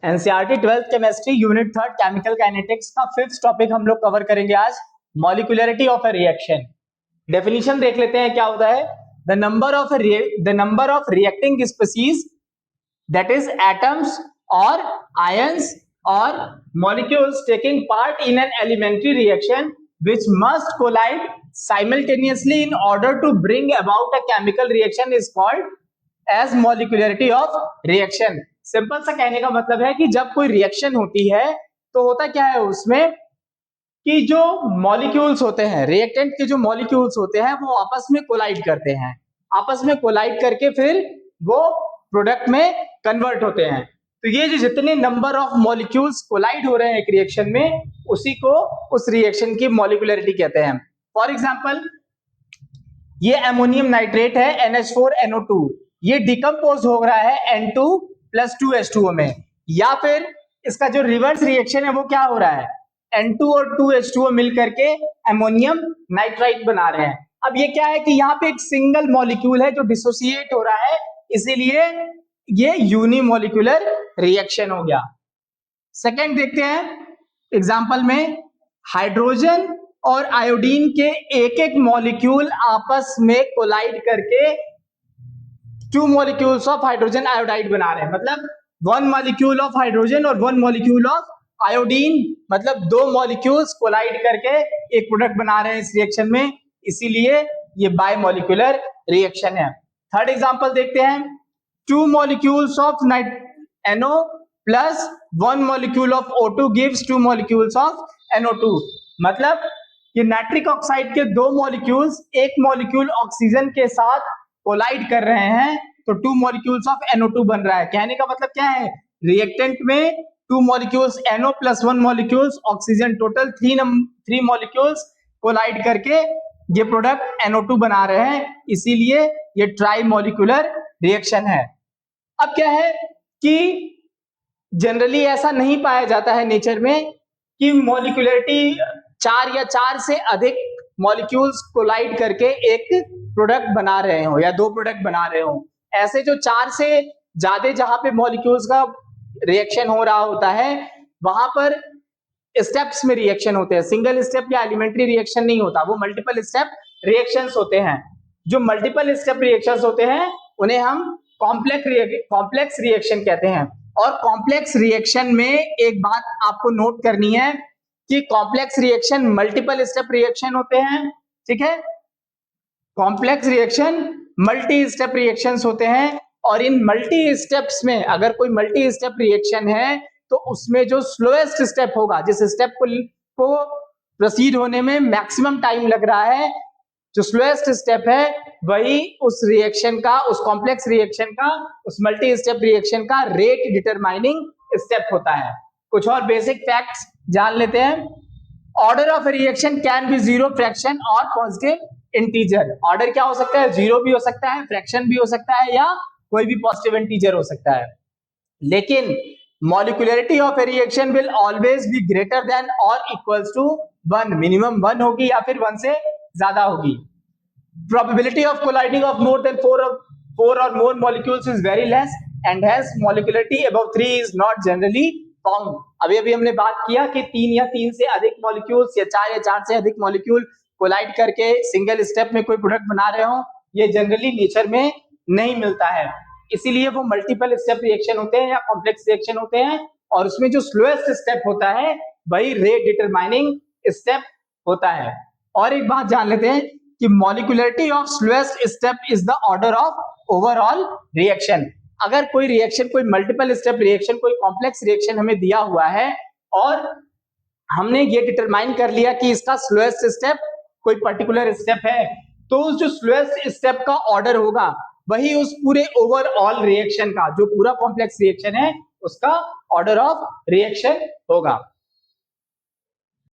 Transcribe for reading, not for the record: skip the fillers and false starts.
NCERT 12th chemistry unit 3 chemical kinetics का 5th topic हम लोग कवर करेंगे आज, molecularity of a reaction. Definition देख लेते हैं क्या होता है। The number of reacting species that is atoms और आयंस और molecules taking part in an elementary reaction which must collide simultaneously in order to bring about a chemical reaction is called as molecularity of reaction। Simple सा कहने का मतलब है कि जब कोई रिएक्शन होती है तो होता क्या है उसमें कि जो मॉलिक्यूल्स होते हैं, रिएक्टेंट के जो मॉलिक्यूल्स होते हैं वो आपस में कोलाइड करते हैं, आपस में कोलाइड करके फिर वो प्रोडक्ट में कन्वर्ट होते हैं। तो ये जो जितने नंबर ऑफ मॉलिक्यूल्स कोलाइड हो रहे हैं एक रिएक्शन में, उसी को उस रिएक्शन की मॉलिक्यूलरिटी कहते हैं। फॉर एग्जांपल ये अमोनियम नाइट्रेट है NH4NO2, ये डिकम्पोज हो रहा है N2+2H2O में, या फिर इसका जो रिवर्स रिएक्शन है वो क्या हो रहा है, N2 और 2H2O मिल करके अमोनियम नाइट्राइट बना रहे हैं। अब ये क्या है कि यहाँ पे एक सिंगल मॉलिक्यूल है जो डिसोसिएट हो रहा है, इसीलिए ये यूनिमोलिकुलर रिएक्शन हो गया। सेकेंड देखते हैं एग्जांपल में, हाइड्रोजन और आयोडीन के एक एक मॉलिक्यूल आपस में कोलाइड करके 2 मॉलिक्यूल्स ऑफ हाइड्रोजन आयोडाइड बना रहे हैं। मतलब 1 मॉलिक्यूल ऑफ हाइड्रोजन और 1 मॉलिक्यूल ऑफ आयोडीन, मतलब 2 मॉलिक्यूल्स कोलाइड करके एक प्रोडक्ट बना रहे हैं इस रिएक्शन में, इसीलिए ये बायमॉलिक्यूलर रिएक्शन है। थर्ड एग्जांपल देखते हैं, 2 molecules of NO plus 1 molecule of O2 gives 2 molecules of NO2। मतलब ये नाइट्रिक ऑक्साइड के 2 मॉलिक्यूल्स एक मॉलिक्यूल ऑक्सीजन के साथ कोलाइड कर रहे हैं तो 2 मॉलिक्यूल्स ऑफ NO2 बन रहा है। कहने का मतलब क्या है, रिएक्टेंट में 2 molecules NO plus 1 molecules oxygen, total 3 molecules collide करके ये प्रोडक्ट NO2 बना रहे हैं, इसीलिए ये ट्राई मॉलिक्यूलर रिएक्शन है। अब क्या है कि जनरली ऐसा नहीं पाया जाता है नेचर में कि मॉलिक्यूलरिटी 4 या 4 से अधिक मॉलिक्यूल्स कोलाइड करके एक प्रोडक्ट बना रहे हो या 2 प्रोडक्ट बना रहे हो। ऐसे जो 4 से ज्यादा जहां पे मॉलिक्यूल्स का रिएक्शन हो रहा होता है वहां पर स्टेप्स में रिएक्शन होते हैं, सिंगल स्टेप या एलिमेंट्री रिएक्शन नहीं होता, वो मल्टीपल स्टेप रिएक्शंस होते हैं। जो मल्टीपल स्टेप रिएक्शंस होते हैं उन्हें हम कॉम्प्लेक्स रिएक्शन कहते हैं। और कॉम्प्लेक्स रिएक्शन में एक बात आपको नोट करनी है कि complex reaction multiple step reaction होते हैं, ठीक है। Complex reaction multi step reactions होते हैं, और इन मल्टी स्टेप्स में अगर कोई मल्टी स्टेप रिएक्शन है तो उसमें जो स्लोएस्ट स्टेप होगा, जिस स्टेप को प्रोसीड होने में मैक्सिमम टाइम लग रहा है, जो स्लोएस्ट स्टेप है वही उस रिएक्शन का, उस कॉम्प्लेक्स रिएक्शन का, उस मल्टी स्टेप रिएक्शन का रेट डिटरमाइनिंग स्टेप होता है। कुछ और बेसिक फैक्ट्स जान लेते हैं। Order of reaction can be 0, fraction और पॉजिटिव इंटीजर। ऑर्डर क्या हो सकता है, 0 भी हो सकता है, फ्रैक्शन भी हो सकता है, या कोई भी पॉजिटिव इंटीजर हो सकता है। लेकिन molecularity of A reaction will always be greater than और इक्वल्स टू 1, मिनिमम 1 होगी या फिर 1 से ज्यादा होगी। Probability of colliding of more than 4 or more molecules is very less and hence molecularity above 3 is not generally found। अभी हमने बात किया कि 3 या 3 से अधिक मॉलिक्यूल्स या 4 या 4 से अधिक मॉलिक्यूल कोलाइड करके सिंगल स्टेप में कोई प्रोडक्ट बना रहे हो, ये जनरली नेचर में नहीं मिलता है, इसीलिए वो मल्टीपल स्टेप रिएक्शन होते हैं या कॉम्प्लेक्स रिएक्शन होते हैं, और उसमें जो स्लोएस्ट स्टेप होता है वही रेट डिटरमाइनिंग स्टेप होता है। और एक बात जान लेते हैं कि molecularity of slowest step is the order of overall reaction. अगर कोई रिएक्शन, कोई मल्टीपल स्टेप रिएक्शन, कोई कॉम्प्लेक्स रिएक्शन हमें दिया हुआ है और हमने ये डिटरमाइन कर लिया कि इसका स्लोएस्ट स्टेप कोई पर्टिकुलर स्टेप है, तो उस जो स्लोएस्ट स्टेप का ऑर्डर होगा वही उस पूरे ओवरऑल रिएक्शन का, जो पूरा कॉम्प्लेक्स रिएक्शन है उसका ऑर्डर ऑफ रिएक्शन होगा।